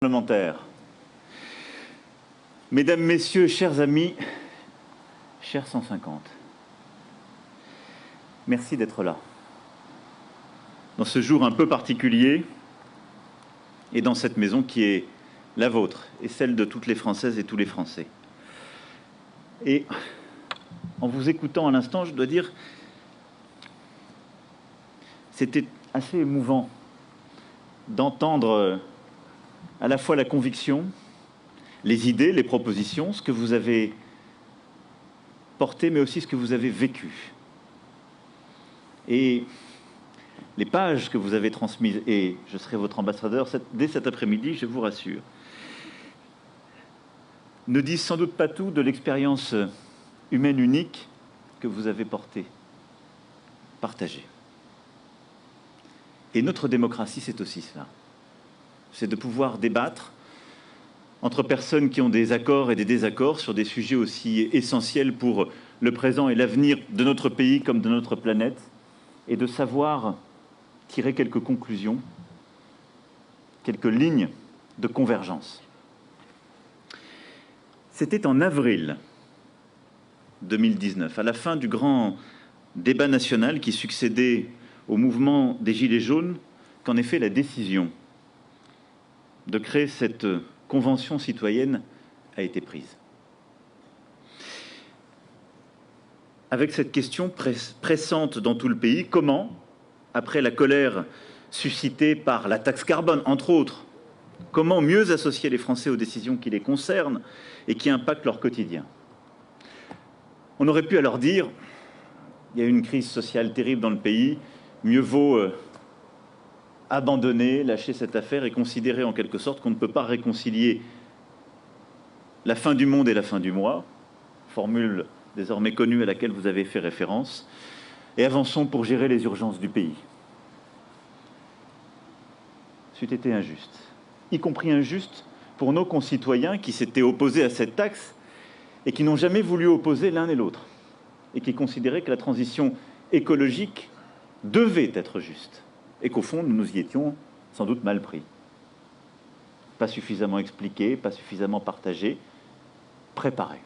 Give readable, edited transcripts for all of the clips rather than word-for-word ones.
Parlementaire. Mesdames, Messieurs, chers amis, chers 150, merci d'être là. Dans ce jour un peu particulier et dans cette maison qui est la vôtre et celle de toutes les Françaises et tous les Français. Et en vous écoutant à l'instant, je dois dire, c'était assez émouvant d'entendre à la fois la conviction, les idées, les propositions, ce que vous avez porté, mais aussi ce que vous avez vécu. Et les pages que vous avez transmises, et je serai votre ambassadeur dès cet après-midi, je vous rassure, ne disent sans doute pas tout de l'expérience humaine unique que vous avez portée, partagée. Et notre démocratie, c'est aussi cela. C'est de pouvoir débattre entre personnes qui ont des accords et des désaccords sur des sujets aussi essentiels pour le présent et l'avenir de notre pays comme de notre planète, et de savoir tirer quelques conclusions, quelques lignes de convergence. C'était en avril 2019, à la fin du grand débat national qui succédait au mouvement des Gilets jaunes, qu'en effet la décision de créer cette convention citoyenne a été prise. Avec cette question pressante dans tout le pays, comment, après la colère suscitée par la taxe carbone, entre autres, comment mieux associer les Français aux décisions qui les concernent et qui impactent leur quotidien? On aurait pu alors dire, il y a une crise sociale terrible dans le pays, mieux vaut abandonner, lâcher cette affaire et considérer en quelque sorte qu'on ne peut pas réconcilier la fin du monde et la fin du mois, formule désormais connue à laquelle vous avez fait référence, et avançons pour gérer les urgences du pays. C'eût été injuste, y compris injuste pour nos concitoyens qui s'étaient opposés à cette taxe et qui n'ont jamais voulu opposer l'un et l'autre, et qui considéraient que la transition écologique devait être juste. Et qu'au fond, nous nous y étions sans doute mal pris. Pas suffisamment expliqué, pas suffisamment partagé, préparé.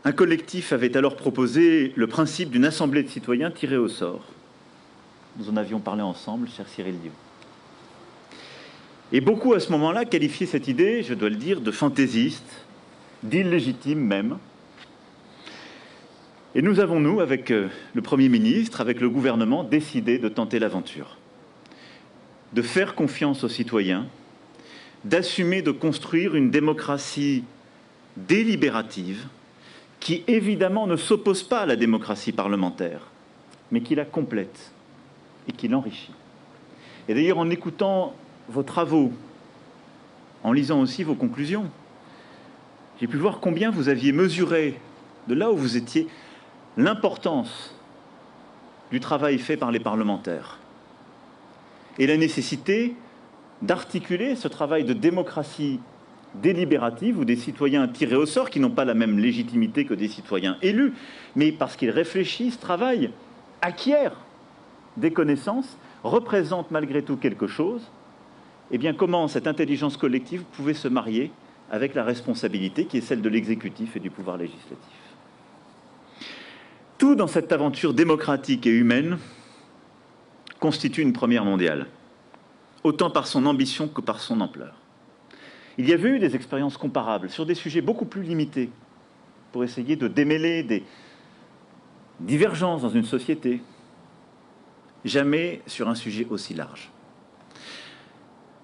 Un collectif avait alors proposé le principe d'une assemblée de citoyens tirés au sort. Nous en avions parlé ensemble, cher Cyril Diou. Et beaucoup à ce moment-là qualifiaient cette idée, je dois le dire, de fantaisiste, d'illégitime même. Et nous avons, nous, avec le Premier ministre, avec le gouvernement, décidé de tenter l'aventure, de faire confiance aux citoyens, d'assumer de construire une démocratie délibérative qui, évidemment, ne s'oppose pas à la démocratie parlementaire, mais qui la complète et qui l'enrichit. Et d'ailleurs, en écoutant vos travaux, en lisant aussi vos conclusions, j'ai pu voir combien vous aviez mesuré, de là où vous étiez, l'importance du travail fait par les parlementaires et la nécessité d'articuler ce travail de démocratie délibérative où des citoyens tirés au sort, qui n'ont pas la même légitimité que des citoyens élus, mais parce qu'ils réfléchissent, travaillent, acquièrent des connaissances, représentent malgré tout quelque chose, et bien comment cette intelligence collective pouvait se marier avec la responsabilité qui est celle de l'exécutif et du pouvoir législatif. Tout dans cette aventure démocratique et humaine constitue une première mondiale, autant par son ambition que par son ampleur. Il y avait eu des expériences comparables sur des sujets beaucoup plus limités pour essayer de démêler des divergences dans une société, jamais sur un sujet aussi large.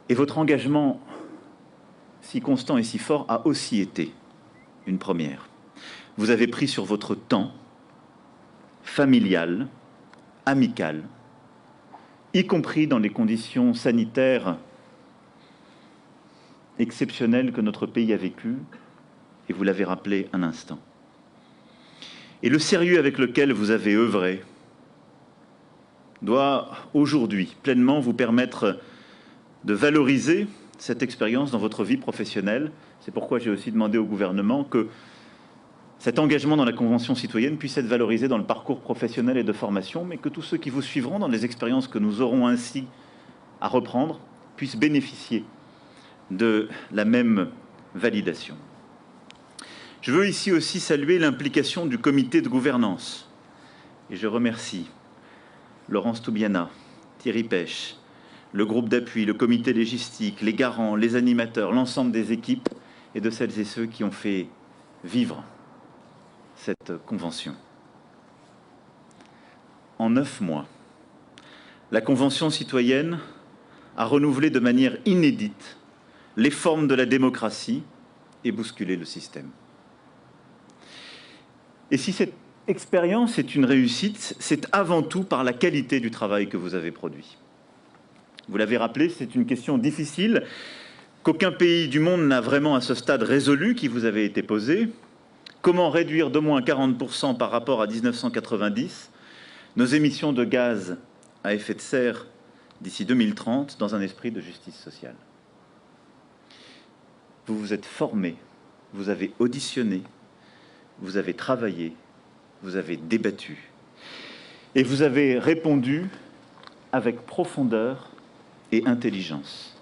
Et votre engagement si constant et si fort a aussi été une première. Vous avez pris sur votre temps familiale, amicale, y compris dans les conditions sanitaires exceptionnelles que notre pays a vécues, et vous l'avez rappelé un instant. Et le sérieux avec lequel vous avez œuvré doit aujourd'hui pleinement vous permettre de valoriser cette expérience dans votre vie professionnelle. C'est pourquoi j'ai aussi demandé au gouvernement que cet engagement dans la Convention citoyenne puisse être valorisé dans le parcours professionnel et de formation, mais que tous ceux qui vous suivront dans les expériences que nous aurons ainsi à reprendre puissent bénéficier de la même validation. Je veux ici aussi saluer l'implication du comité de gouvernance. Et je remercie Laurence Toubiana, Thierry Pêche, le groupe d'appui, le comité légistique, les garants, les animateurs, l'ensemble des équipes et de celles et ceux qui ont fait vivre cette convention. En 9 mois, la Convention citoyenne a renouvelé de manière inédite les formes de la démocratie et bousculé le système. Et si cette expérience est une réussite, c'est avant tout par la qualité du travail que vous avez produit. Vous l'avez rappelé, c'est une question difficile qu'aucun pays du monde n'a vraiment à ce stade résolu, qui vous avait été posée. Comment réduire d'au moins 40% par rapport à 1990 nos émissions de gaz à effet de serre d'ici 2030 dans un esprit de justice sociale? Vous vous êtes formé, vous avez auditionné, vous avez travaillé, vous avez débattu et vous avez répondu avec profondeur et intelligence.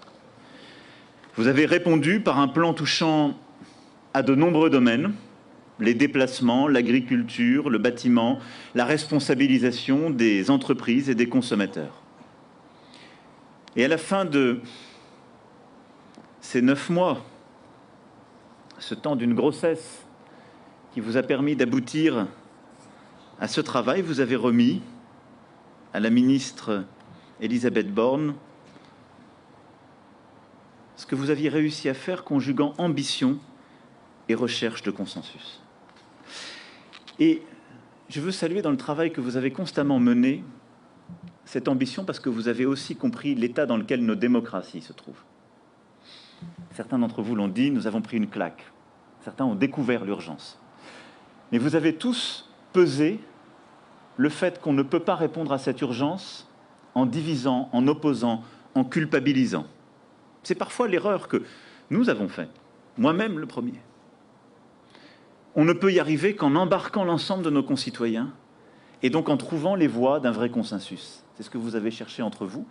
Vous avez répondu par un plan touchant à de nombreux domaines: les déplacements, l'agriculture, le bâtiment, la responsabilisation des entreprises et des consommateurs. Et à la fin de ces 9 mois, ce temps d'une grossesse qui vous a permis d'aboutir à ce travail, vous avez remis à la ministre Elisabeth Borne ce que vous aviez réussi à faire, conjuguant ambition et recherche de consensus. Et je veux saluer dans le travail que vous avez constamment mené cette ambition, parce que vous avez aussi compris l'état dans lequel nos démocraties se trouvent. Certains d'entre vous l'ont dit, nous avons pris une claque. Certains ont découvert l'urgence. Mais vous avez tous pesé le fait qu'on ne peut pas répondre à cette urgence en divisant, en opposant, en culpabilisant. C'est parfois l'erreur que nous avons faite, moi-même le premier. On ne peut y arriver qu'en embarquant l'ensemble de nos concitoyens et donc en trouvant les voies d'un vrai consensus. C'est ce que vous avez cherché entre vous.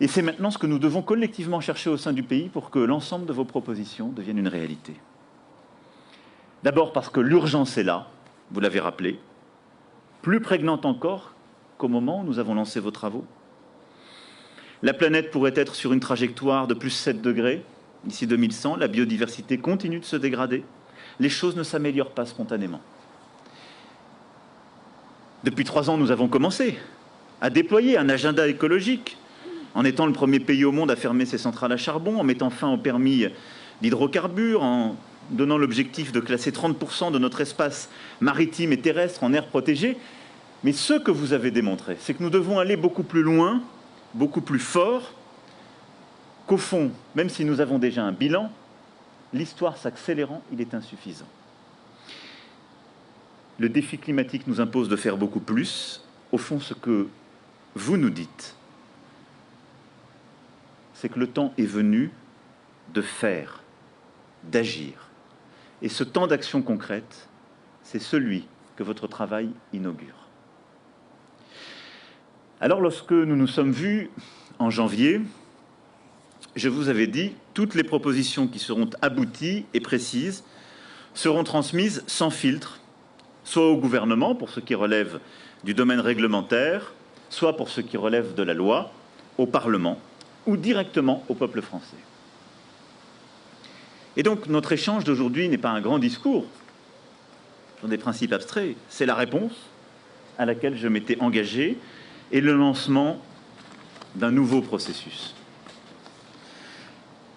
Et c'est maintenant ce que nous devons collectivement chercher au sein du pays pour que l'ensemble de vos propositions deviennent une réalité. D'abord parce que l'urgence est là, vous l'avez rappelé, plus prégnante encore qu'au moment où nous avons lancé vos travaux. La planète pourrait être sur une trajectoire de plus 7 degrés d'ici 2100, la biodiversité continue de se dégrader, les choses ne s'améliorent pas spontanément. Depuis 3 ans, nous avons commencé à déployer un agenda écologique, en étant le premier pays au monde à fermer ses centrales à charbon, en mettant fin au permis d'hydrocarbures, en donnant l'objectif de classer 30% de notre espace maritime et terrestre en aires protégées. Mais ce que vous avez démontré, c'est que nous devons aller beaucoup plus loin, beaucoup plus fort, qu'au fond, même si nous avons déjà un bilan, l'histoire s'accélérant, il est insuffisant. Le défi climatique nous impose de faire beaucoup plus. Au fond, ce que vous nous dites, c'est que le temps est venu de faire, d'agir. Et ce temps d'action concrète, c'est celui que votre travail inaugure. Alors, lorsque nous nous sommes vus en janvier, je vous avais dit, toutes les propositions qui seront abouties et précises seront transmises sans filtre, soit au gouvernement pour ce qui relève du domaine réglementaire, soit pour ce qui relève de la loi, au Parlement, ou directement au peuple français. Et donc, notre échange d'aujourd'hui n'est pas un grand discours sur des principes abstraits, c'est la réponse à laquelle je m'étais engagé et le lancement d'un nouveau processus.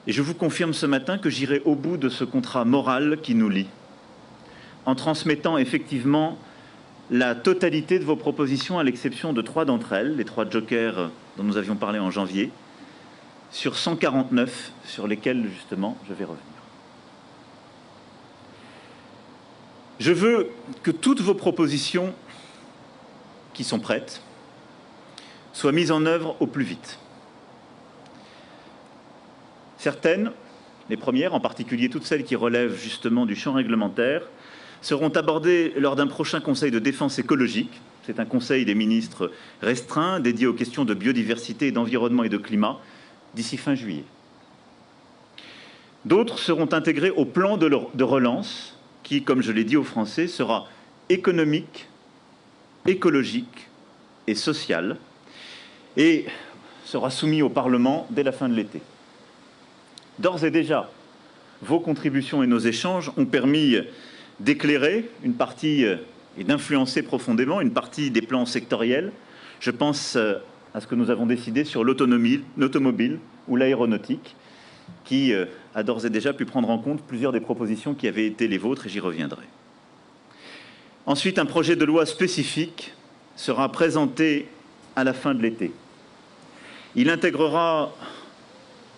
Et je vous confirme ce matin que j'irai au bout de ce contrat moral qui nous lie, en transmettant effectivement la totalité de vos propositions, à l'exception de 3 d'entre elles, les 3 jokers dont nous avions parlé en janvier, sur 149 sur lesquels, justement, je vais revenir. Je veux que toutes vos propositions qui sont prêtes soient mises en œuvre au plus vite. Certaines, les premières, en particulier toutes celles qui relèvent justement du champ réglementaire, seront abordées lors d'un prochain conseil de défense écologique. C'est un conseil des ministres restreint, dédié aux questions de biodiversité, d'environnement et de climat, d'ici fin juillet. D'autres seront intégrés au plan de relance qui, comme je l'ai dit aux Français, sera économique, écologique et social et sera soumis au Parlement dès la fin de l'été. D'ores et déjà, vos contributions et nos échanges ont permis d'éclairer une partie et d'influencer profondément une partie des plans sectoriels. Je pense à ce que nous avons décidé sur l'automobile ou l'aéronautique, qui a d'ores et déjà pu prendre en compte plusieurs des propositions qui avaient été les vôtres, et j'y reviendrai. Ensuite, un projet de loi spécifique sera présenté à la fin de l'été. Il intégrera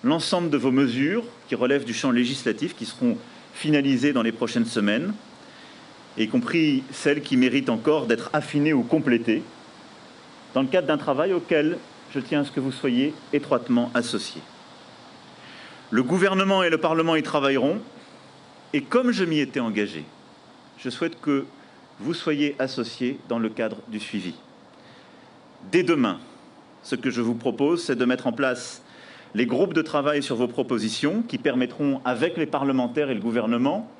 l'ensemble de vos mesures qui relèvent du champ législatif, qui seront finalisées dans les prochaines semaines, y compris celles qui méritent encore d'être affinées ou complétées, dans le cadre d'un travail auquel je tiens à ce que vous soyez étroitement associés. Le gouvernement et le Parlement y travailleront, et comme je m'y étais engagé, je souhaite que vous soyez associés dans le cadre du suivi. Dès demain, ce que je vous propose, c'est de mettre en place les groupes de travail sur vos propositions qui permettront, avec les parlementaires et le gouvernement,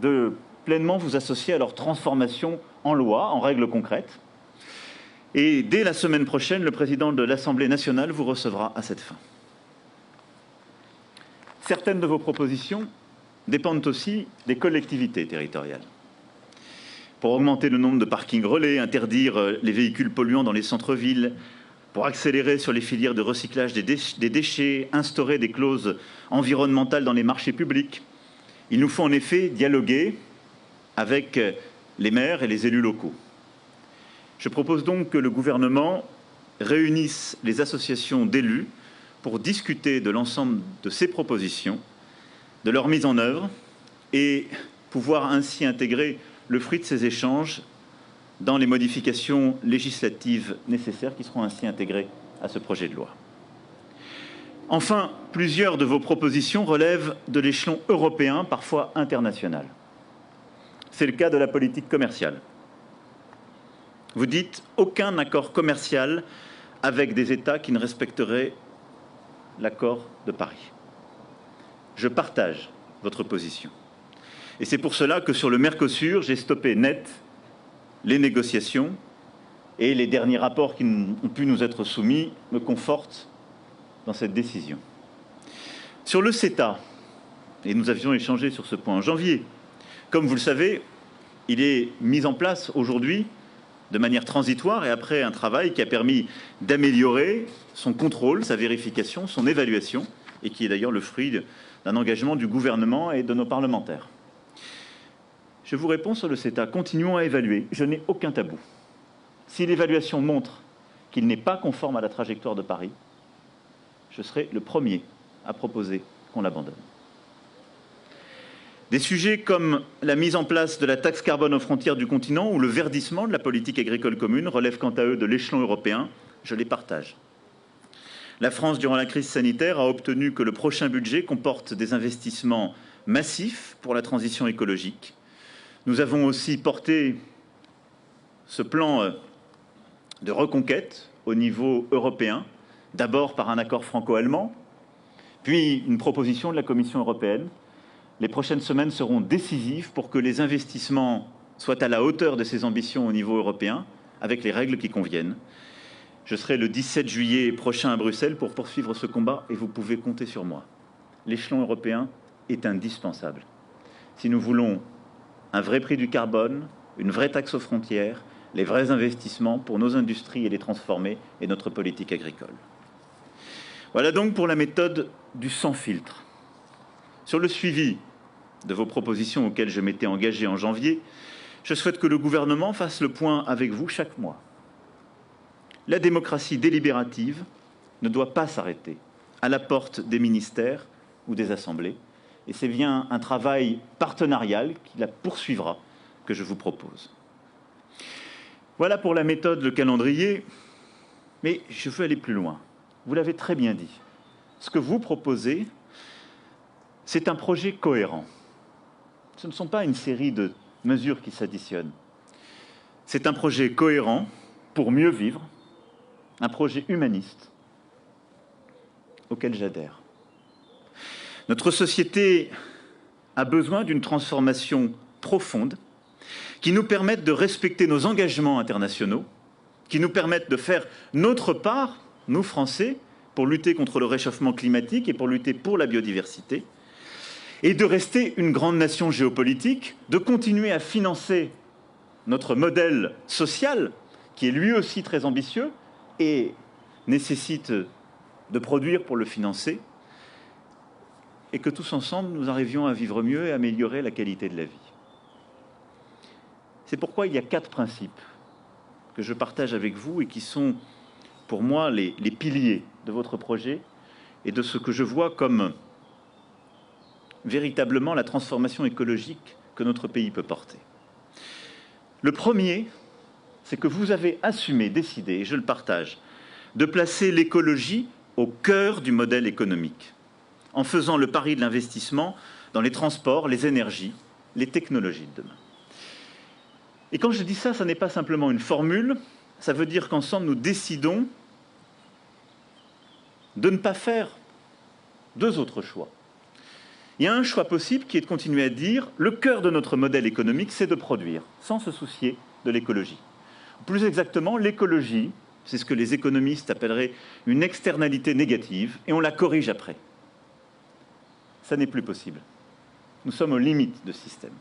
de pleinement vous associer à leur transformation en loi, en règles concrètes. Et dès la semaine prochaine, le président de l'Assemblée nationale vous recevra à cette fin. Certaines de vos propositions dépendent aussi des collectivités territoriales. Pour augmenter le nombre de parkings relais, interdire les véhicules polluants dans les centres-villes, pour accélérer sur les filières de recyclage des déchets, instaurer des clauses environnementales dans les marchés publics, il nous faut en effet dialoguer avec les maires et les élus locaux. Je propose donc que le gouvernement réunisse les associations d'élus pour discuter de l'ensemble de ces propositions, de leur mise en œuvre et pouvoir ainsi intégrer le fruit de ces échanges dans les modifications législatives nécessaires qui seront ainsi intégrées à ce projet de loi. Enfin, plusieurs de vos propositions relèvent de l'échelon européen, parfois international. C'est le cas de la politique commerciale. Vous dites aucun accord commercial avec des États qui ne respecteraient l'accord de Paris. Je partage votre position. Et c'est pour cela que sur le Mercosur, j'ai stoppé net les négociations et les derniers rapports qui ont pu nous être soumis me confortent dans cette décision. Sur le CETA, et nous avions échangé sur ce point en janvier, comme vous le savez, il est mis en place aujourd'hui de manière transitoire et après un travail qui a permis d'améliorer son contrôle, sa vérification, son évaluation, et qui est d'ailleurs le fruit d'un engagement du gouvernement et de nos parlementaires. Je vous réponds sur le CETA. Continuons à évaluer. Je n'ai aucun tabou. Si l'évaluation montre qu'il n'est pas conforme à la trajectoire de Paris, je serai le premier à proposer qu'on l'abandonne. Des sujets comme la mise en place de la taxe carbone aux frontières du continent ou le verdissement de la politique agricole commune relèvent quant à eux de l'échelon européen. Je les partage. La France, durant la crise sanitaire, a obtenu que le prochain budget comporte des investissements massifs pour la transition écologique. Nous avons aussi porté ce plan de reconquête au niveau européen, d'abord par un accord franco-allemand, puis une proposition de la Commission européenne. Les prochaines semaines seront décisives pour que les investissements soient à la hauteur de ces ambitions au niveau européen, avec les règles qui conviennent. Je serai le 17 juillet prochain à Bruxelles pour poursuivre ce combat et vous pouvez compter sur moi. L'échelon européen est indispensable. Si nous voulons un vrai prix du carbone, une vraie taxe aux frontières, les vrais investissements pour nos industries et les transformer et notre politique agricole. Voilà donc pour la méthode du sans filtre. Sur le suivi de vos propositions auxquelles je m'étais engagé en janvier, je souhaite que le gouvernement fasse le point avec vous chaque mois. La démocratie délibérative ne doit pas s'arrêter à la porte des ministères ou des assemblées. Et c'est bien un travail partenarial qui la poursuivra que je vous propose. Voilà pour la méthode, le calendrier. Mais je veux aller plus loin. Vous l'avez très bien dit. Ce que vous proposez, c'est un projet cohérent. Ce ne sont pas une série de mesures qui s'additionnent. C'est un projet cohérent pour mieux vivre, un projet humaniste, auquel j'adhère. Notre société a besoin d'une transformation profonde qui nous permette de respecter nos engagements internationaux, qui nous permette de faire notre part, nous Français, pour lutter contre le réchauffement climatique et pour lutter pour la biodiversité, et de rester une grande nation géopolitique, de continuer à financer notre modèle social, qui est lui aussi très ambitieux et nécessite de produire pour le financer, et que tous ensemble, nous arrivions à vivre mieux et à améliorer la qualité de la vie. C'est pourquoi il y a 4 principes que je partage avec vous et qui sont, pour moi, les piliers de votre projet et de ce que je vois comme véritablement la transformation écologique que notre pays peut porter. Le premier, c'est que vous avez assumé, décidé, et je le partage, de placer l'écologie au cœur du modèle économique, en faisant le pari de l'investissement dans les transports, les énergies, les technologies de demain. Et quand je dis ça, ça n'est pas simplement une formule, ça veut dire qu'ensemble, nous décidons de ne pas faire 2 autres choix. Il y a un choix possible qui est de continuer à dire le cœur de notre modèle économique, c'est de produire, sans se soucier de l'écologie. Plus exactement, l'écologie, c'est ce que les économistes appelleraient une externalité négative, et on la corrige après. Ça n'est plus possible. Nous sommes aux limites de ce système.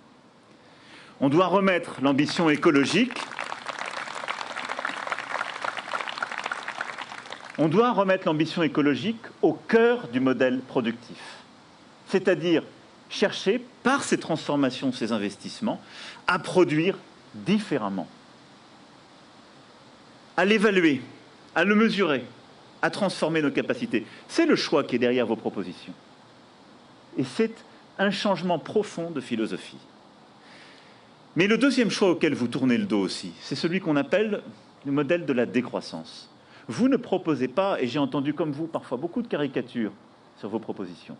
On doit remettre l'ambition écologique. On doit remettre l'ambition écologique au cœur du modèle productif. C'est-à-dire chercher, par ces transformations, ces investissements, à produire différemment, à l'évaluer, à le mesurer, à transformer nos capacités. C'est le choix qui est derrière vos propositions. Et c'est un changement profond de philosophie. Mais le deuxième choix auquel vous tournez le dos aussi, c'est celui qu'on appelle le modèle de la décroissance. Vous ne proposez pas, et j'ai entendu comme vous parfois beaucoup de caricatures sur vos propositions,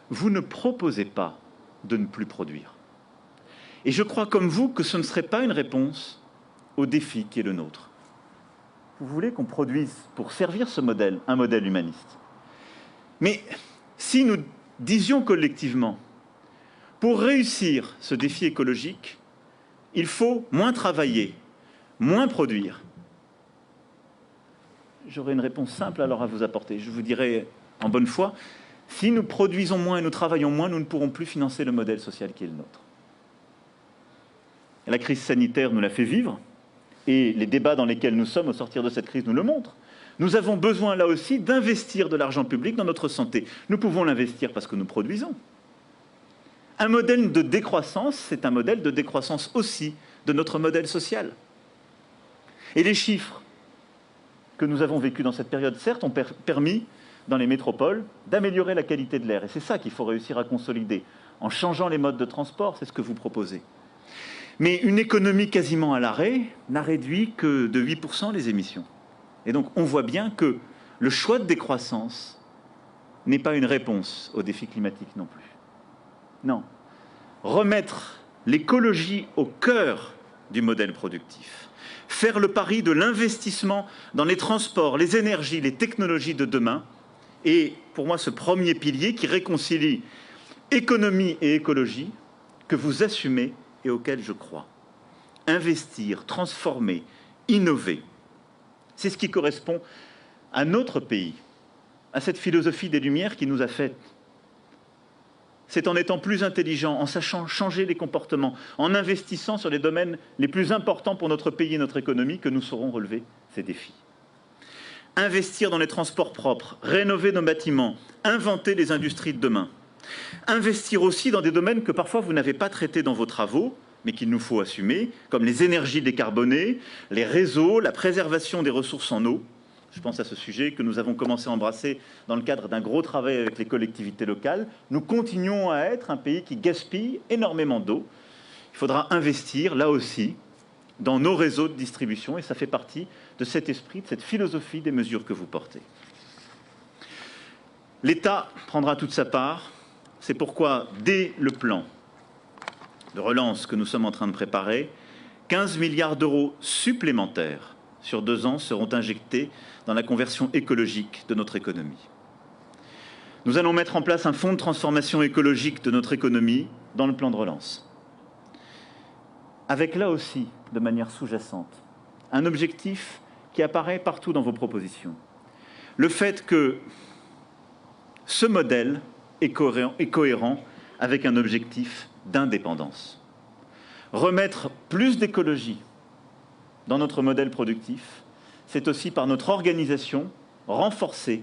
vous ne proposez pas de ne plus produire. Et je crois comme vous que ce ne serait pas une réponse au défi qui est le nôtre. Vous voulez qu'on produise pour servir ce modèle, un modèle humaniste. Mais si nous disions collectivement, pour réussir ce défi écologique, il faut moins travailler, moins produire, j'aurais une réponse simple alors à vous apporter. Je vous dirais en bonne foi, si nous produisons moins et nous travaillons moins, nous ne pourrons plus financer le modèle social qui est le nôtre. La crise sanitaire nous l'a fait vivre, et les débats dans lesquels nous sommes au sortir de cette crise nous le montrent. Nous avons besoin là aussi d'investir de l'argent public dans notre santé. Nous pouvons l'investir parce que nous produisons. Un modèle de décroissance, c'est un modèle de décroissance aussi de notre modèle social. Et les chiffres que nous avons vécus dans cette période, certes, ont permis, dans les métropoles, d'améliorer la qualité de l'air. Et c'est ça qu'il faut réussir à consolider, en changeant les modes de transport, c'est ce que vous proposez. Mais une économie quasiment à l'arrêt n'a réduit que de 8% les émissions. Et donc on voit bien que le choix de décroissance n'est pas une réponse aux défis climatiques non plus. Non. Remettre l'écologie au cœur du modèle productif. Faire le pari de l'investissement dans les transports, les énergies, les technologies de demain. Et pour moi, ce premier pilier qui réconcilie économie et écologie, que vous assumez et auquel je crois. Investir, transformer, innover. C'est ce qui correspond à notre pays, à cette philosophie des Lumières qui nous a fait. C'est en étant plus intelligent, en sachant changer les comportements, en investissant sur les domaines les plus importants pour notre pays et notre économie que nous saurons relever ces défis. Investir dans les transports propres, rénover nos bâtiments, inventer les industries de demain. Investir aussi dans des domaines que parfois vous n'avez pas traités dans vos travaux, mais qu'il nous faut assumer, comme les énergies décarbonées, les réseaux, la préservation des ressources en eau. Je pense à ce sujet que nous avons commencé à embrasser dans le cadre d'un gros travail avec les collectivités locales. Nous continuons à être un pays qui gaspille énormément d'eau. Il faudra investir, là aussi, dans nos réseaux de distribution, et ça fait partie de cet esprit, de cette philosophie des mesures que vous portez. L'État prendra toute sa part. C'est pourquoi, dès le plan de relance que nous sommes en train de préparer, 15 milliards d'euros supplémentaires sur 2 ans seront injectés dans la conversion écologique de notre économie. Nous allons mettre en place un fonds de transformation écologique de notre économie dans le plan de relance. Avec là aussi, de manière sous-jacente, un objectif qui apparaît partout dans vos propositions. Le fait que ce modèle est cohérent avec un objectif d'indépendance. Remettre plus d'écologie dans notre modèle productif, c'est aussi par notre organisation renforcer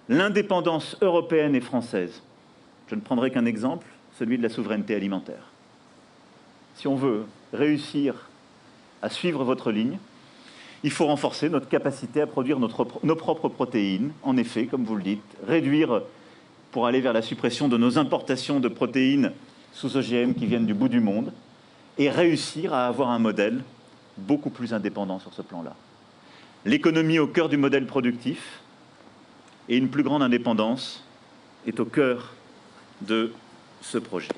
l'indépendance européenne et française. Je ne prendrai qu'un exemple, celui de la souveraineté alimentaire. Si on veut réussir à suivre votre ligne, il faut renforcer notre capacité à produire nos propres protéines. En effet, comme vous le dites, réduire pour aller vers la suppression de nos importations de protéines sous OGM qui viennent du bout du monde et réussir à avoir un modèle beaucoup plus indépendant sur ce plan-là. L'économie au cœur du modèle productif et une plus grande indépendance est au cœur de ce projet.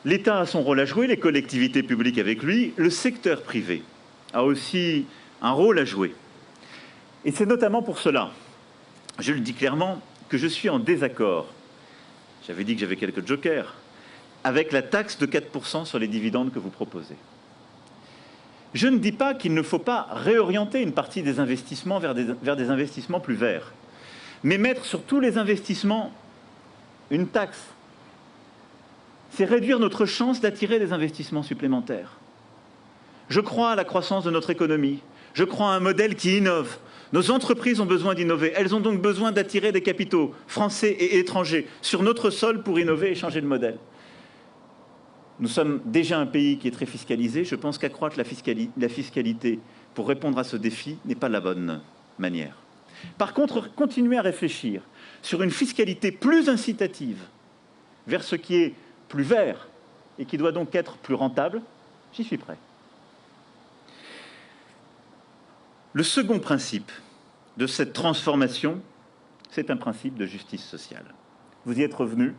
L'État a son rôle à jouer, les collectivités publiques avec lui, le secteur privé a aussi un rôle à jouer. Et c'est notamment pour cela, je le dis clairement, que je suis en désaccord, j'avais dit que j'avais quelques jokers, avec la taxe de 4% sur les dividendes que vous proposez. Je ne dis pas qu'il ne faut pas réorienter une partie des investissements vers des investissements plus verts, mais mettre sur tous les investissements une taxe, c'est réduire notre chance d'attirer des investissements supplémentaires. Je crois à la croissance de notre économie, je crois à un modèle qui innove. Nos entreprises ont besoin d'innover, elles ont donc besoin d'attirer des capitaux français et étrangers sur notre sol pour innover et changer de modèle. Nous sommes déjà un pays qui est très fiscalisé. Je pense qu'accroître la fiscalité pour répondre à ce défi n'est pas la bonne manière. Par contre, continuer à réfléchir sur une fiscalité plus incitative vers ce qui est plus vert et qui doit donc être plus rentable, j'y suis prêt. Le second principe de cette transformation, c'est un principe de justice sociale. Vous y êtes revenu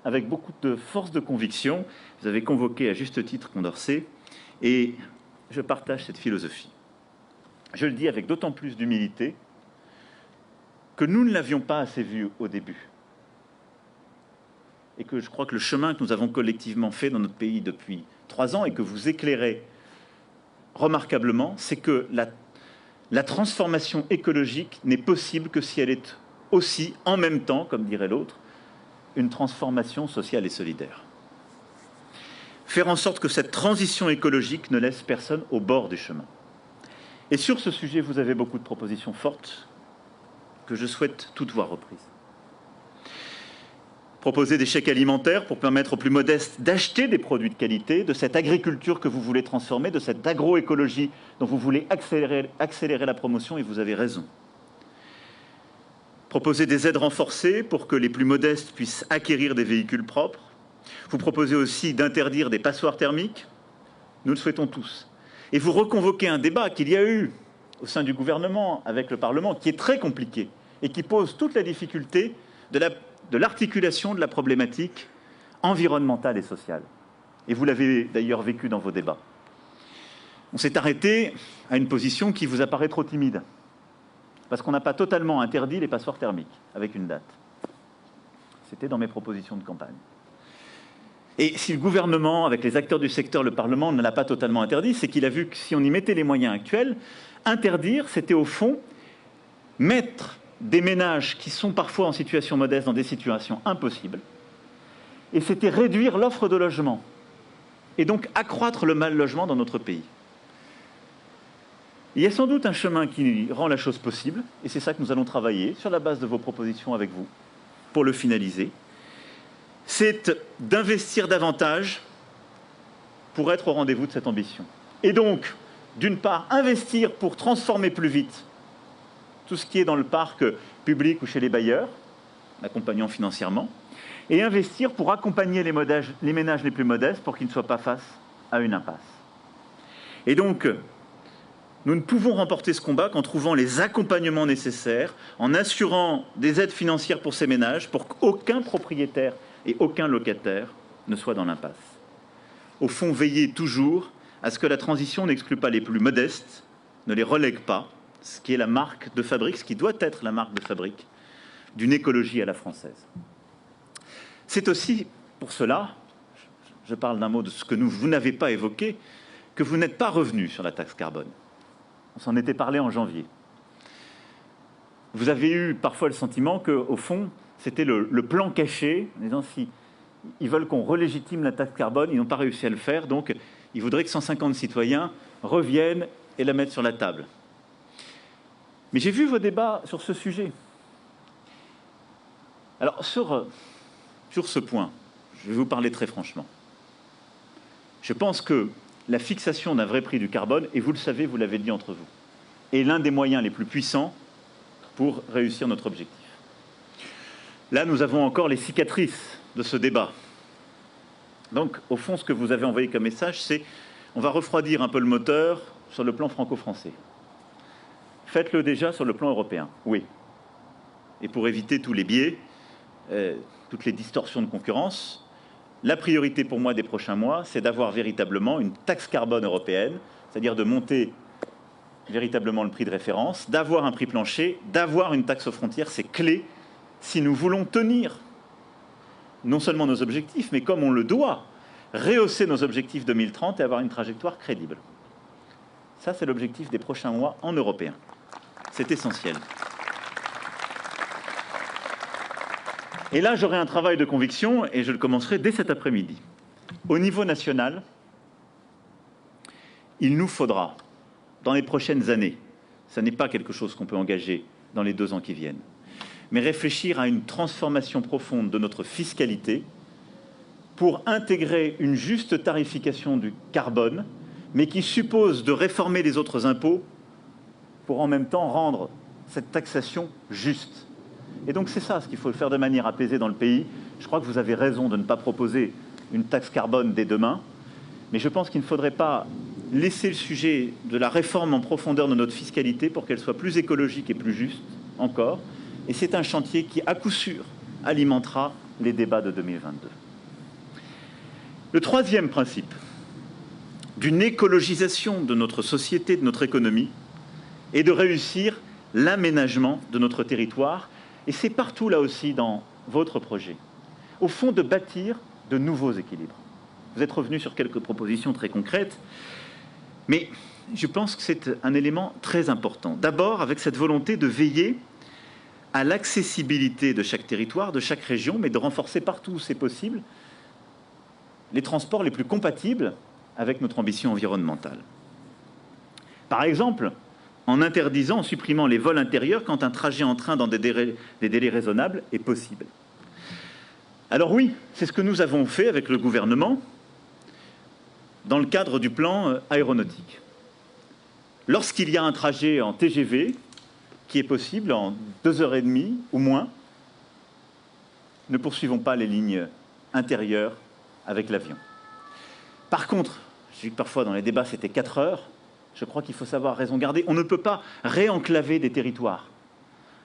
avec beaucoup de force de conviction. Vous avez convoqué à juste titre Condorcet, et je partage cette philosophie. Je le dis avec d'autant plus d'humilité que nous ne l'avions pas assez vu au début. Et que je crois que le chemin que nous avons collectivement fait dans notre pays depuis 3 ans et que vous éclairez remarquablement, c'est que la transformation écologique n'est possible que si elle est aussi, en même temps, comme dirait l'autre, une transformation sociale et solidaire. Faire en sorte que cette transition écologique ne laisse personne au bord du chemin. Et sur ce sujet, vous avez beaucoup de propositions fortes que je souhaite toutes voir reprises. Proposer des chèques alimentaires pour permettre aux plus modestes d'acheter des produits de qualité, de cette agriculture que vous voulez transformer, de cette agroécologie dont vous voulez accélérer la promotion, et vous avez raison. Proposer des aides renforcées pour que les plus modestes puissent acquérir des véhicules propres. Vous proposez aussi d'interdire des passoires thermiques. Nous le souhaitons tous. Et vous reconvoquez un débat qu'il y a eu au sein du gouvernement, avec le Parlement, qui est très compliqué et qui pose toute la difficulté de l'articulation de la problématique environnementale et sociale. Et vous l'avez d'ailleurs vécu dans vos débats. On s'est arrêté à une position qui vous apparaît trop timide, parce qu'on n'a pas totalement interdit les passoires thermiques, avec une date. C'était dans mes propositions de campagne. Et si le gouvernement, avec les acteurs du secteur, le Parlement, ne l'a pas totalement interdit, c'est qu'il a vu que si on y mettait les moyens actuels, interdire, c'était au fond mettre des ménages qui sont parfois en situation modeste dans des situations impossibles, et c'était réduire l'offre de logement, et donc accroître le mal-logement dans notre pays. Il y a sans doute un chemin qui rend la chose possible, et c'est ça que nous allons travailler sur la base de vos propositions avec vous, pour le finaliser. C'est d'investir davantage pour être au rendez-vous de cette ambition. Et donc, d'une part, investir pour transformer plus vite tout ce qui est dans le parc public ou chez les bailleurs, accompagnant financièrement, et investir pour accompagner les ménages les plus modestes pour qu'ils ne soient pas face à une impasse. Et donc, nous ne pouvons remporter ce combat qu'en trouvant les accompagnements nécessaires, en assurant des aides financières pour ces ménages, pour qu'aucun propriétaire et aucun locataire ne soit dans l'impasse. Au fond, veiller toujours à ce que la transition n'exclue pas les plus modestes, ne les relègue pas, ce qui est la marque de fabrique, ce qui doit être la marque de fabrique d'une écologie à la française. C'est aussi pour cela, je parle d'un mot de ce que vous n'avez pas évoqué, que vous n'êtes pas revenu sur la taxe carbone. On s'en était parlé en janvier. Vous avez eu parfois le sentiment qu'au fond, c'était le plan caché, en disant si ils veulent qu'on relégitime la taxe carbone, ils n'ont pas réussi à le faire, donc ils voudraient que 150 citoyens reviennent et la mettent sur la table. Mais j'ai vu vos débats sur ce sujet. Alors, sur ce point, je vais vous parler très franchement. Je pense que la fixation d'un vrai prix du carbone, et vous le savez, vous l'avez dit entre vous, est l'un des moyens les plus puissants pour réussir notre objectif. Là, nous avons encore les cicatrices de ce débat. Donc, au fond, ce que vous avez envoyé comme message, c'est on va refroidir un peu le moteur sur le plan franco-français. Faites-le déjà sur le plan européen, oui. Et pour éviter tous les biais, toutes les distorsions de concurrence, la priorité pour moi des prochains mois, c'est d'avoir véritablement une taxe carbone européenne, c'est-à-dire de monter véritablement le prix de référence, d'avoir un prix plancher, d'avoir une taxe aux frontières, c'est clé si nous voulons tenir non seulement nos objectifs, mais comme on le doit, rehausser nos objectifs 2030 et avoir une trajectoire crédible. Ça, c'est l'objectif des prochains mois en européen. C'est essentiel. Et là, j'aurai un travail de conviction, et je le commencerai dès cet après-midi. Au niveau national, il nous faudra, dans les prochaines années, ce n'est pas quelque chose qu'on peut engager dans les 2 ans qui viennent, mais réfléchir à une transformation profonde de notre fiscalité pour intégrer une juste tarification du carbone, mais qui suppose de réformer les autres impôts pour en même temps rendre cette taxation juste. Et donc c'est ça ce qu'il faut faire de manière apaisée dans le pays. Je crois que vous avez raison de ne pas proposer une taxe carbone dès demain, mais je pense qu'il ne faudrait pas laisser le sujet de la réforme en profondeur de notre fiscalité pour qu'elle soit plus écologique et plus juste encore. Et c'est un chantier qui, à coup sûr, alimentera les débats de 2022. Le troisième principe d'une écologisation de notre société, de notre économie, est de réussir l'aménagement de notre territoire. Et c'est partout, là aussi, dans votre projet. Au fond, de bâtir de nouveaux équilibres. Vous êtes revenu sur quelques propositions très concrètes, mais je pense que c'est un élément très important. D'abord, avec cette volonté de veiller à l'accessibilité de chaque territoire, de chaque région, mais de renforcer partout où c'est possible les transports les plus compatibles avec notre ambition environnementale. Par exemple, en interdisant, en supprimant les vols intérieurs quand un trajet en train dans des délais raisonnables est possible. Alors oui, c'est ce que nous avons fait avec le gouvernement dans le cadre du plan aéronautique. Lorsqu'il y a un trajet en TGV qui est possible en 2h30 ou moins, ne poursuivons pas les lignes intérieures avec l'avion. Par contre, j'ai vu que parfois dans les débats c'était 4 heures, je crois qu'il faut savoir raison garder. On ne peut pas réenclaver des territoires.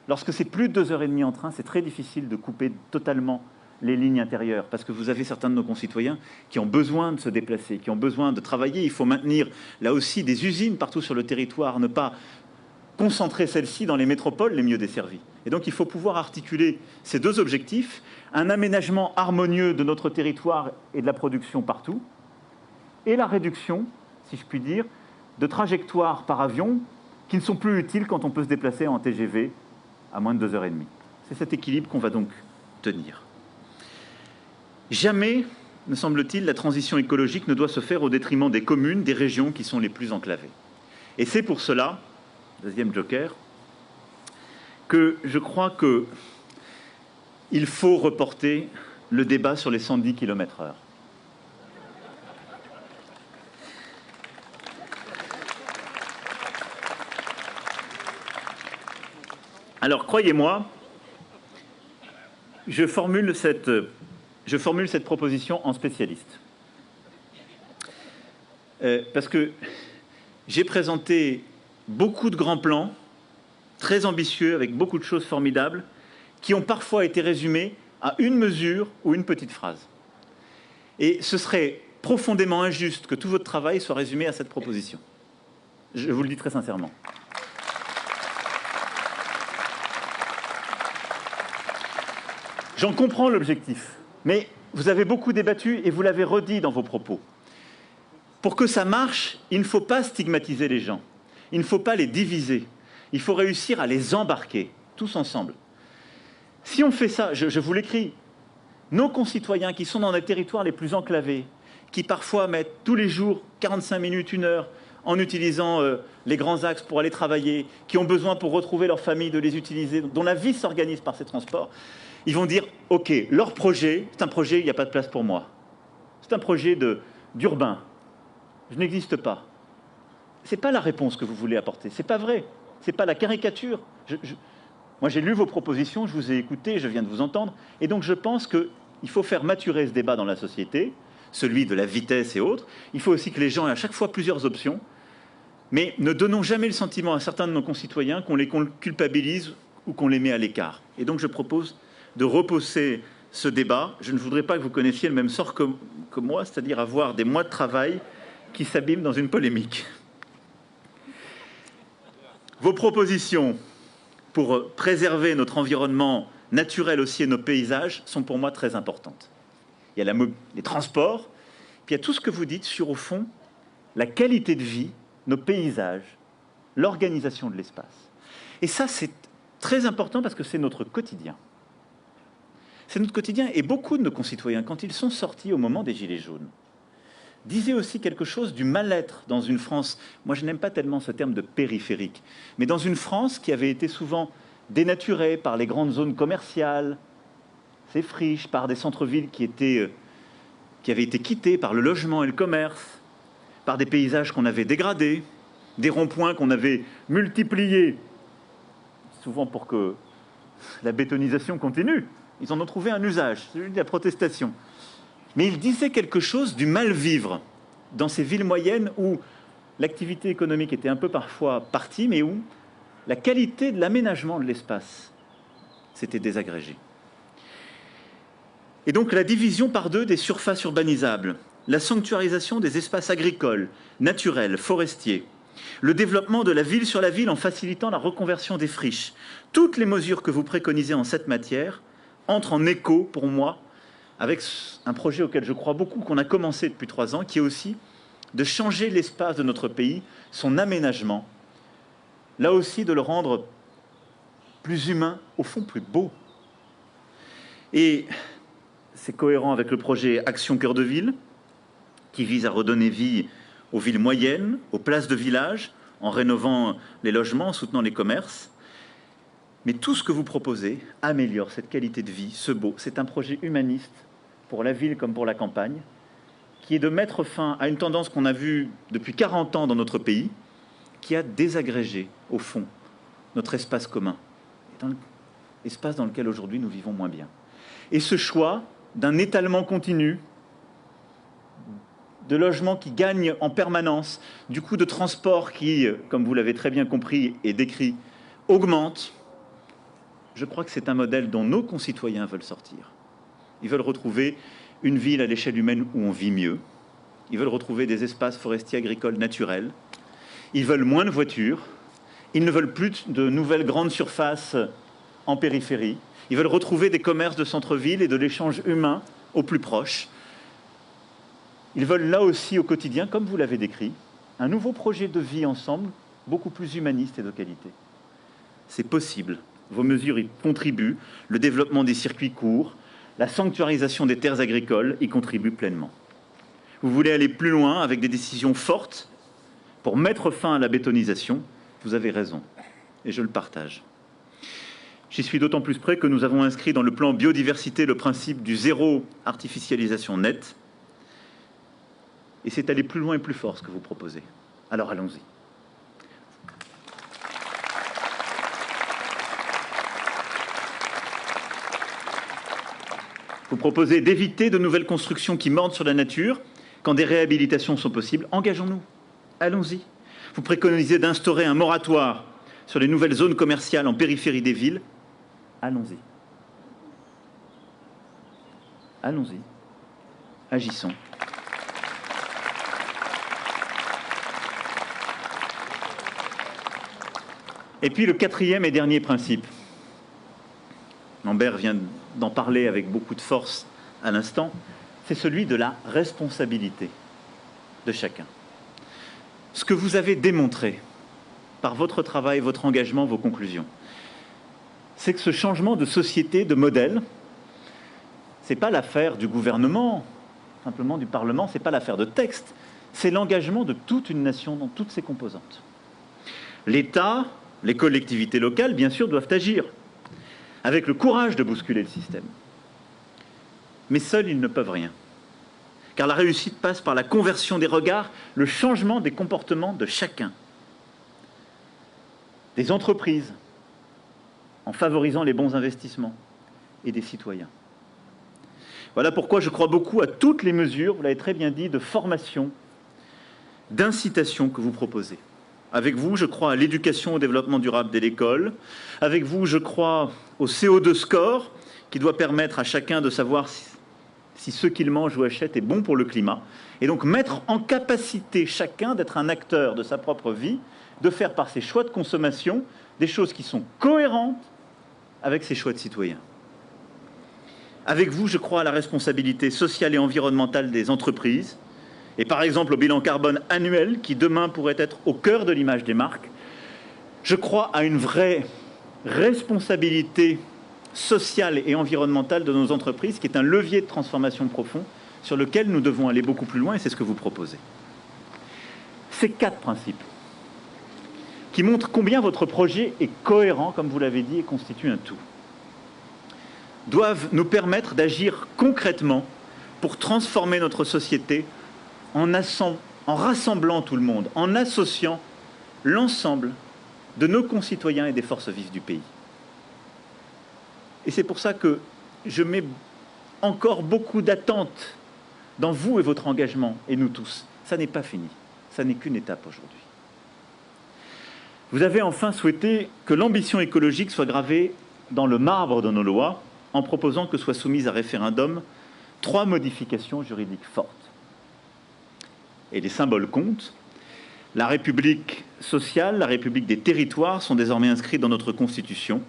Lorsque c'est plus de 2h30 en train, c'est très difficile de couper totalement les lignes intérieures, parce que vous avez certains de nos concitoyens qui ont besoin de se déplacer, qui ont besoin de travailler. Il faut maintenir, là aussi, des usines partout sur le territoire, ne pas concentrer celles-ci dans les métropoles les mieux desservies. Et donc, il faut pouvoir articuler ces 2 objectifs, un aménagement harmonieux de notre territoire et de la production partout, et la réduction, si je puis dire, de trajectoires par avion qui ne sont plus utiles quand on peut se déplacer en TGV à moins de 2h30. C'est cet équilibre qu'on va donc tenir. Jamais, me semble-t-il, la transition écologique ne doit se faire au détriment des communes, des régions qui sont les plus enclavées. Et c'est pour cela, deuxième joker, que je crois qu'il faut reporter le débat sur les 110 km/h. Alors, croyez-moi, je formule cette proposition en spécialiste. Parce que j'ai présenté beaucoup de grands plans, très ambitieux, avec beaucoup de choses formidables, qui ont parfois été résumés à une mesure ou une petite phrase. Et ce serait profondément injuste que tout votre travail soit résumé à cette proposition. Je vous le dis très sincèrement. J'en comprends l'objectif, mais vous avez beaucoup débattu et vous l'avez redit dans vos propos. Pour que ça marche, il ne faut pas stigmatiser les gens, il ne faut pas les diviser, il faut réussir à les embarquer, tous ensemble. Si on fait ça, je vous l'écris, nos concitoyens qui sont dans les territoires les plus enclavés, qui parfois mettent tous les jours 45 minutes, 1 heure, en utilisant les grands axes pour aller travailler, qui ont besoin pour retrouver leur famille de les utiliser, dont la vie s'organise par ces transports, ils vont dire « Ok, leur projet, c'est un projet, il n'y a pas de place pour moi. C'est un projet d'urbain. Je n'existe pas. » Ce n'est pas la réponse que vous voulez apporter. Ce n'est pas vrai. Ce n'est pas la caricature. Moi, j'ai lu vos propositions, je vous ai écouté, je viens de vous entendre. Et donc, je pense qu'il faut faire maturer ce débat dans la société, celui de la vitesse et autres. Il faut aussi que les gens aient à chaque fois plusieurs options. Mais ne donnons jamais le sentiment à certains de nos concitoyens qu'on les culpabilise ou qu'on les met à l'écart. Et donc, je propose de repousser ce débat. Je ne voudrais pas que vous connaissiez le même sort que moi, c'est-à-dire avoir des mois de travail qui s'abîment dans une polémique. Vos propositions pour préserver notre environnement naturel aussi et nos paysages sont pour moi très importantes. Il y a les transports, puis il y a tout ce que vous dites sur, au fond, la qualité de vie, nos paysages, l'organisation de l'espace. Et ça, c'est très important parce que c'est notre quotidien. C'est notre quotidien. Et beaucoup de nos concitoyens, quand ils sont sortis au moment des Gilets jaunes, disaient aussi quelque chose du mal-être dans une France, moi je n'aime pas tellement ce terme de périphérique, mais dans une France qui avait été souvent dénaturée par les grandes zones commerciales, ces friches, par des centres-villes qui avaient été quittés par le logement et le commerce, par des paysages qu'on avait dégradés, des ronds-points qu'on avait multipliés, souvent pour que la bétonisation continue. Ils en ont trouvé un usage, celui de la protestation. Mais ils disaient quelque chose du mal-vivre dans ces villes moyennes où l'activité économique était un peu parfois partie, mais où la qualité de l'aménagement de l'espace s'était désagrégée. Et donc la division par deux des surfaces urbanisables, la sanctuarisation des espaces agricoles, naturels, forestiers, le développement de la ville sur la ville en facilitant la reconversion des friches, toutes les mesures que vous préconisez en cette matière entrent en écho, pour moi, avec un projet auquel je crois beaucoup, qu'on a commencé depuis 3 ans, qui est aussi de changer l'espace de notre pays, son aménagement, là aussi de le rendre plus humain, au fond plus beau. Et c'est cohérent avec le projet Action Cœur de Ville, qui vise à redonner vie aux villes moyennes, aux places de village, en rénovant les logements, en soutenant les commerces. Mais tout ce que vous proposez améliore cette qualité de vie, ce beau. C'est un projet humaniste pour la ville comme pour la campagne, qui est de mettre fin à une tendance qu'on a vue depuis 40 ans dans notre pays, qui a désagrégé, au fond, notre espace commun, l'espace dans lequel aujourd'hui nous vivons moins bien. Et ce choix d'un étalement continu, de logements qui gagnent en permanence, du coût de transport qui, comme vous l'avez très bien compris et décrit, augmente, je crois que c'est un modèle dont nos concitoyens veulent sortir. Ils veulent retrouver une ville à l'échelle humaine où on vit mieux. Ils veulent retrouver des espaces forestiers agricoles naturels. Ils veulent moins de voitures. Ils ne veulent plus de nouvelles grandes surfaces en périphérie. Ils veulent retrouver des commerces de centre-ville et de l'échange humain au plus proche. Ils veulent là aussi au quotidien, comme vous l'avez décrit, un nouveau projet de vie ensemble, beaucoup plus humaniste et de qualité. C'est possible. Vos mesures y contribuent. Le développement des circuits courts, la sanctuarisation des terres agricoles y contribuent pleinement. Vous voulez aller plus loin avec des décisions fortes pour mettre fin à la bétonisation. Vous avez raison, et je le partage. J'y suis d'autant plus près que nous avons inscrit dans le plan biodiversité le principe du zéro artificialisation nette. Et c'est aller plus loin et plus fort ce que vous proposez. Alors allons-y. Vous proposez d'éviter de nouvelles constructions qui mordent sur la nature quand des réhabilitations sont possibles. Engageons-nous. Allons-y. Vous préconisez d'instaurer un moratoire sur les nouvelles zones commerciales en périphérie des villes. Allons-y. Allons-y. Agissons. Et puis le quatrième et dernier principe. Lambert vient d'en parler avec beaucoup de force à l'instant, c'est celui de la responsabilité de chacun. Ce que vous avez démontré par votre travail, votre engagement, vos conclusions, c'est que ce changement de société, de modèle, ce n'est pas l'affaire du gouvernement, simplement du Parlement, ce n'est pas l'affaire de texte, c'est l'engagement de toute une nation dans toutes ses composantes. L'État, les collectivités locales, bien sûr, doivent agir avec le courage de bousculer le système. Mais seuls, ils ne peuvent rien. Car la réussite passe par la conversion des regards, le changement des comportements de chacun. Des entreprises, en favorisant les bons investissements, et des citoyens. Voilà pourquoi je crois beaucoup à toutes les mesures, vous l'avez très bien dit, de formation, d'incitation que vous proposez. Avec vous, je crois à l'éducation au développement durable dès l'école. Avec vous, je crois au CO2 score, qui doit permettre à chacun de savoir si ce qu'il mange ou achète est bon pour le climat. Et donc mettre en capacité chacun d'être un acteur de sa propre vie, de faire par ses choix de consommation des choses qui sont cohérentes avec ses choix de citoyens. Avec vous, je crois à la responsabilité sociale et environnementale des entreprises, et par exemple au bilan carbone annuel qui demain pourrait être au cœur de l'image des marques. Je crois à une vraie responsabilité sociale et environnementale de nos entreprises qui est un levier de transformation profond sur lequel nous devons aller beaucoup plus loin et c'est ce que vous proposez. Ces 4 principes qui montrent combien votre projet est cohérent, comme vous l'avez dit, et constitue un tout, doivent nous permettre d'agir concrètement pour transformer notre société en rassemblant tout le monde, en associant l'ensemble de nos concitoyens et des forces vives du pays. Et c'est pour ça que je mets encore beaucoup d'attentes dans vous et votre engagement, et nous tous. Ça n'est pas fini, ça n'est qu'une étape aujourd'hui. Vous avez enfin souhaité que l'ambition écologique soit gravée dans le marbre de nos lois, en proposant que soient soumises à référendum 3 modifications juridiques fortes. Et les symboles comptent. La République sociale, la République des territoires sont désormais inscrits dans notre Constitution.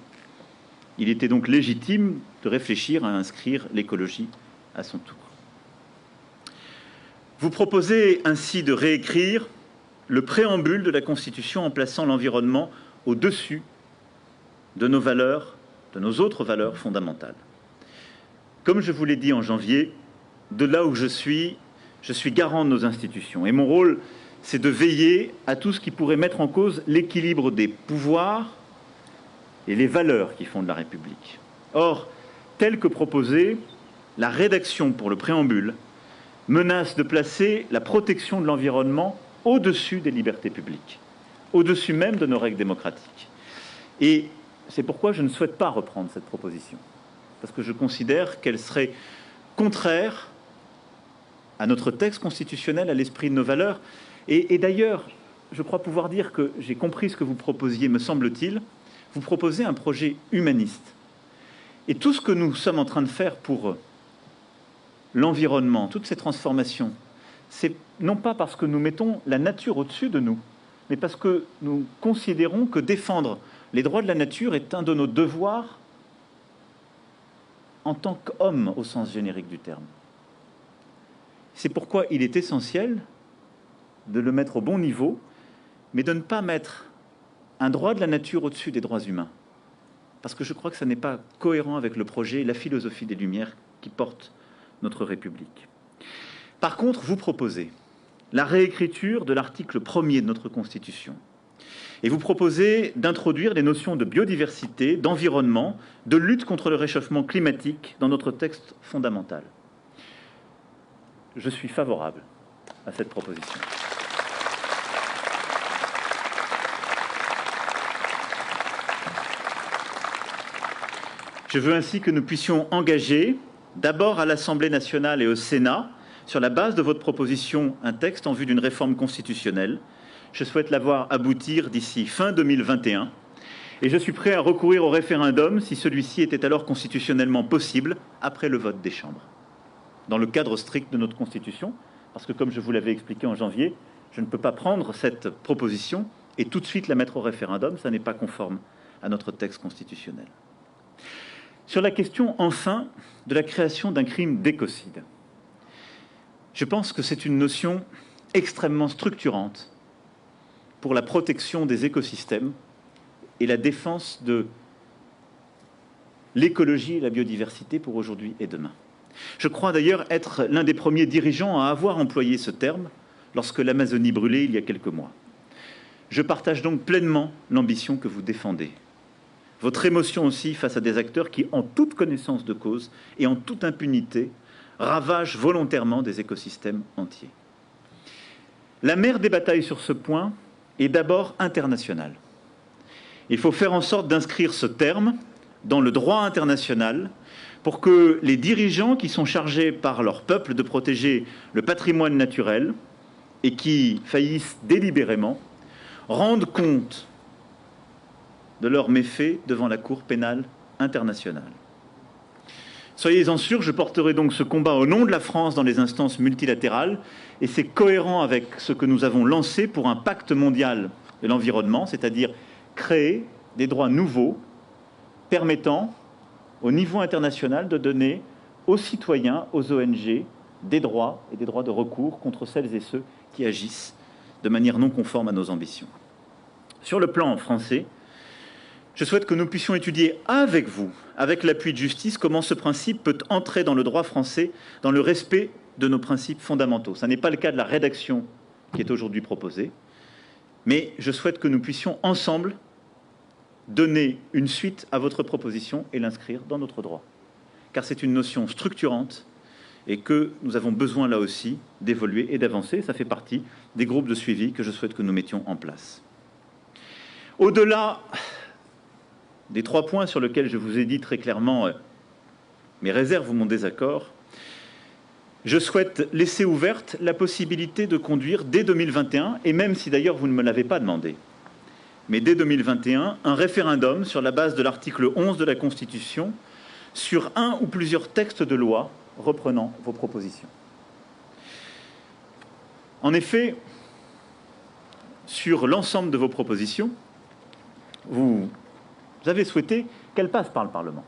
Il était donc légitime de réfléchir à inscrire l'écologie à son tour. Vous proposez ainsi de réécrire le préambule de la Constitution en plaçant l'environnement au-dessus de nos valeurs, de nos autres valeurs fondamentales. Comme je vous l'ai dit en janvier, de là où je suis garant de nos institutions. Et mon rôle, c'est de veiller à tout ce qui pourrait mettre en cause l'équilibre des pouvoirs et les valeurs qui fondent la République. Or, telle que proposée, la rédaction pour le préambule menace de placer la protection de l'environnement au-dessus des libertés publiques, au-dessus même de nos règles démocratiques. Et c'est pourquoi je ne souhaite pas reprendre cette proposition, parce que je considère qu'elle serait contraire à notre texte constitutionnel, à l'esprit de nos valeurs. Et d'ailleurs, je crois pouvoir dire que j'ai compris ce que vous proposiez, me semble-t-il. Vous proposez un projet humaniste. Et tout ce que nous sommes en train de faire pour l'environnement, toutes ces transformations, c'est non pas parce que nous mettons la nature au-dessus de nous, mais parce que nous considérons que défendre les droits de la nature est un de nos devoirs en tant qu'homme au sens générique du terme. C'est pourquoi il est essentiel de le mettre au bon niveau, mais de ne pas mettre un droit de la nature au-dessus des droits humains. Parce que je crois que ça n'est pas cohérent avec le projet et la philosophie des Lumières qui portent notre République. Par contre, vous proposez la réécriture de l'article 1er de notre Constitution. Et vous proposez d'introduire les notions de biodiversité, d'environnement, de lutte contre le réchauffement climatique dans notre texte fondamental. Je suis favorable à cette proposition. Je veux ainsi que nous puissions engager, d'abord à l'Assemblée nationale et au Sénat, sur la base de votre proposition, un texte en vue d'une réforme constitutionnelle. Je souhaite la voir aboutir d'ici fin 2021 et je suis prêt à recourir au référendum si celui-ci était alors constitutionnellement possible après le vote des chambres, dans le cadre strict de notre Constitution, parce que comme je vous l'avais expliqué en janvier, je ne peux pas prendre cette proposition et tout de suite la mettre au référendum, ça n'est pas conforme à notre texte constitutionnel. Sur la question, enfin, de la création d'un crime d'écocide. Je pense que c'est une notion extrêmement structurante pour la protection des écosystèmes et la défense de l'écologie et la biodiversité pour aujourd'hui et demain. Je crois d'ailleurs être l'un des premiers dirigeants à avoir employé ce terme lorsque l'Amazonie brûlait il y a quelques mois. Je partage donc pleinement l'ambition que vous défendez. Votre émotion aussi face à des acteurs qui, en toute connaissance de cause et en toute impunité, ravagent volontairement des écosystèmes entiers. La mère des batailles sur ce point est d'abord internationale. Il faut faire en sorte d'inscrire ce terme dans le droit international pour que les dirigeants qui sont chargés par leur peuple de protéger le patrimoine naturel et qui faillissent délibérément rendent compte de leurs méfaits devant la Cour pénale internationale. Soyez-en sûrs, je porterai donc ce combat au nom de la France dans les instances multilatérales et c'est cohérent avec ce que nous avons lancé pour un pacte mondial de l'environnement, c'est-à-dire créer des droits nouveaux permettant au niveau international de donner aux citoyens, aux ONG, des droits et des droits de recours contre celles et ceux qui agissent de manière non conforme à nos ambitions. Sur le plan français, je souhaite que nous puissions étudier avec vous, avec l'appui de justice, comment ce principe peut entrer dans le droit français dans le respect de nos principes fondamentaux. Ce n'est pas le cas de la rédaction qui est aujourd'hui proposée, mais je souhaite que nous puissions ensemble donner une suite à votre proposition et l'inscrire dans notre droit. Car c'est une notion structurante et que nous avons besoin là aussi d'évoluer et d'avancer. Ça fait partie des groupes de suivi que je souhaite que nous mettions en place. Au-delà des 3 points sur lesquels je vous ai dit très clairement mes réserves ou mon désaccord, je souhaite laisser ouverte la possibilité de conduire dès 2021, et même si d'ailleurs vous ne me l'avez pas demandé, mais dès 2021, un référendum sur la base de l'article 11 de la Constitution sur un ou plusieurs textes de loi reprenant vos propositions. En effet, sur l'ensemble de vos propositions, vous avez souhaité qu'elles passent par le Parlement.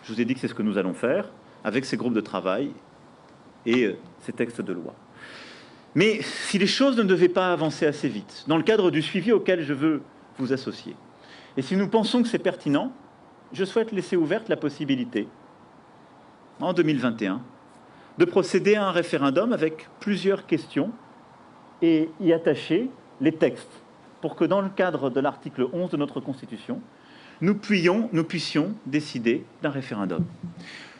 Je vous ai dit que c'est ce que nous allons faire avec ces groupes de travail et ces textes de loi. Mais si les choses ne devaient pas avancer assez vite, dans le cadre du suivi auquel je veux vous associer, et si nous pensons que c'est pertinent, je souhaite laisser ouverte la possibilité, en 2021, de procéder à un référendum avec plusieurs questions et y attacher les textes, pour que dans le cadre de l'article 11 de notre Constitution, nous puissions décider d'un référendum.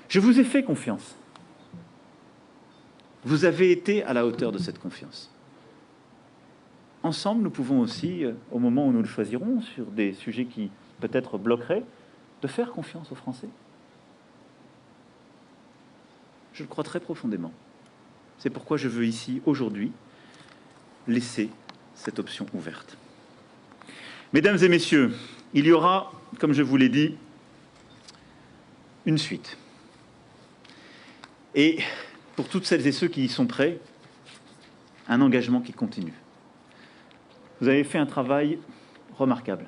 Je vous ai fait confiance. Vous avez été à la hauteur de cette confiance. Ensemble, nous pouvons aussi, au moment où nous le choisirons, sur des sujets qui peut-être bloqueraient, de faire confiance aux Français. Je le crois très profondément. C'est pourquoi je veux ici, aujourd'hui, laisser cette option ouverte. Mesdames et messieurs, il y aura, comme je vous l'ai dit, une suite. Et pour toutes celles et ceux qui y sont prêts, un engagement qui continue. Vous avez fait un travail remarquable.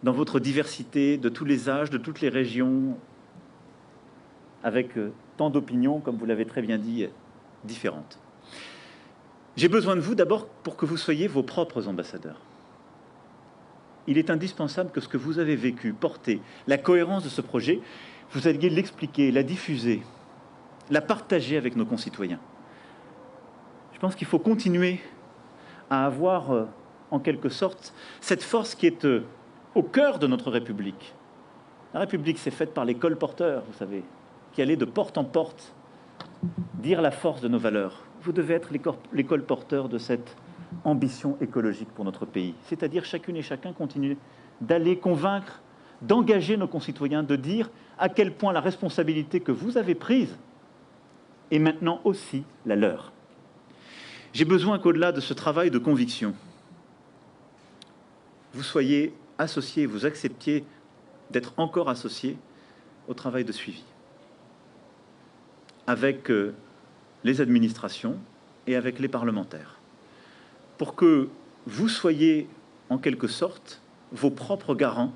Dans votre diversité, de tous les âges, de toutes les régions, avec tant d'opinions, comme vous l'avez très bien dit, différentes. J'ai besoin de vous d'abord pour que vous soyez vos propres ambassadeurs. Il est indispensable que ce que vous avez vécu, porté, la cohérence de ce projet, vous alliez l'expliquer, la diffuser, la partager avec nos concitoyens. Je pense qu'il faut continuer à avoir, en quelque sorte, cette force qui est au cœur de notre République. La République, c'est faite par les colporteurs, vous savez, qui allaient de porte en porte dire la force de nos valeurs. Vous devez être les colporteurs de cette ambition écologique pour notre pays. C'est-à-dire chacune et chacun continuer d'aller convaincre, d'engager nos concitoyens, de dire à quel point la responsabilité que vous avez prise est maintenant aussi la leur. J'ai besoin qu'au-delà de ce travail de conviction, vous soyez associés, vous acceptiez d'être encore associés au travail de suivi avec les administrations et avec les parlementaires, pour que vous soyez en quelque sorte vos propres garants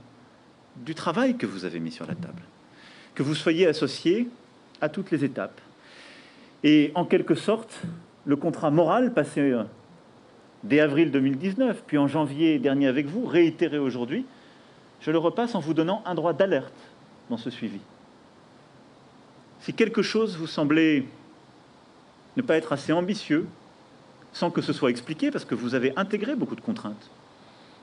du travail que vous avez mis sur la table, que vous soyez associés à toutes les étapes. Et en quelque sorte, le contrat moral passé dès avril 2019, puis en janvier dernier avec vous, réitéré aujourd'hui, je le repasse en vous donnant un droit d'alerte dans ce suivi. Si quelque chose vous semblait ne pas être assez ambitieux, sans que ce soit expliqué, parce que vous avez intégré beaucoup de contraintes,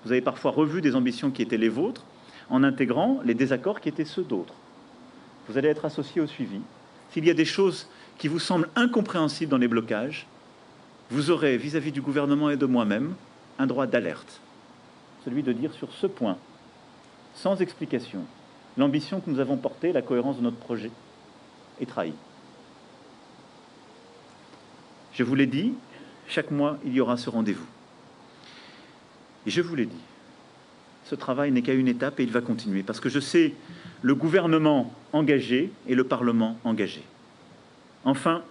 vous avez parfois revu des ambitions qui étaient les vôtres, en intégrant les désaccords qui étaient ceux d'autres. Vous allez être associé au suivi. S'il y a des choses qui vous semblent incompréhensibles dans les blocages, vous aurez, vis-à-vis du gouvernement et de moi-même, un droit d'alerte. Celui de dire sur ce point, sans explication, l'ambition que nous avons portée, la cohérence de notre projet, est trahie. Je vous l'ai dit, chaque mois, il y aura ce rendez-vous. Et je vous l'ai dit, ce travail n'est qu'à une étape et il va continuer, parce que je sais le gouvernement engagé et le Parlement engagé. Enfin,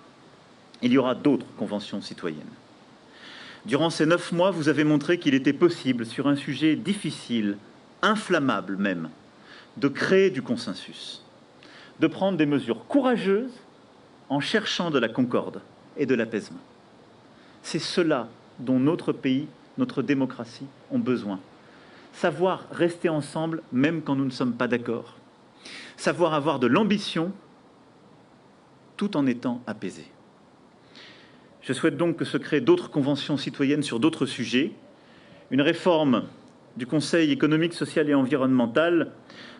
il y aura d'autres conventions citoyennes. Durant ces 9 mois, vous avez montré qu'il était possible, sur un sujet difficile, inflammable même, de créer du consensus, de prendre des mesures courageuses en cherchant de la concorde et de l'apaisement. C'est cela dont notre pays, notre démocratie ont besoin. Savoir rester ensemble même quand nous ne sommes pas d'accord. Savoir avoir de l'ambition tout en étant apaisé. Je souhaite donc que se créent d'autres conventions citoyennes sur d'autres sujets. Une réforme du Conseil économique, social et environnemental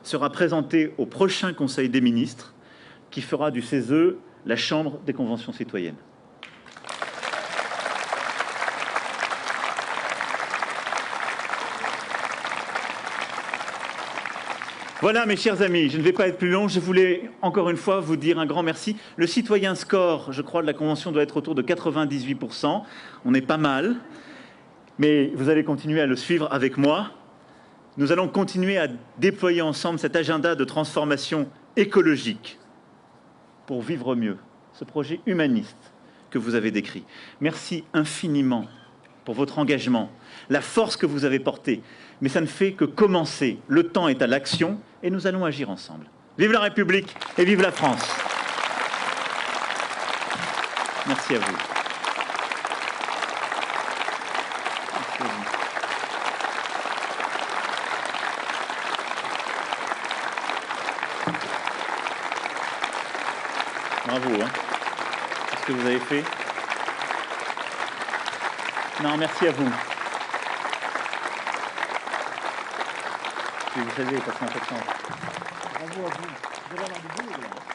sera présentée au prochain Conseil des ministres qui fera du CESE la chambre des conventions citoyennes. Voilà, mes chers amis, je ne vais pas être plus long. Je voulais encore une fois vous dire un grand merci. Le citoyen score, je crois, de la Convention doit être autour de 98%. On est pas mal, mais vous allez continuer à le suivre avec moi. Nous allons continuer à déployer ensemble cet agenda de transformation écologique pour vivre mieux, ce projet humaniste que vous avez décrit. Merci infiniment pour votre engagement, la force que vous avez portée. Mais ça ne fait que commencer. Le temps est à l'action et nous allons agir ensemble. Vive la République et vive la France. Merci à vous. Bravo, hein. C'est ce que vous avez fait. Non, merci à vous. Vous savez, parce qu'en fait, bravo à vous. Vous allez avoir du boulot, là.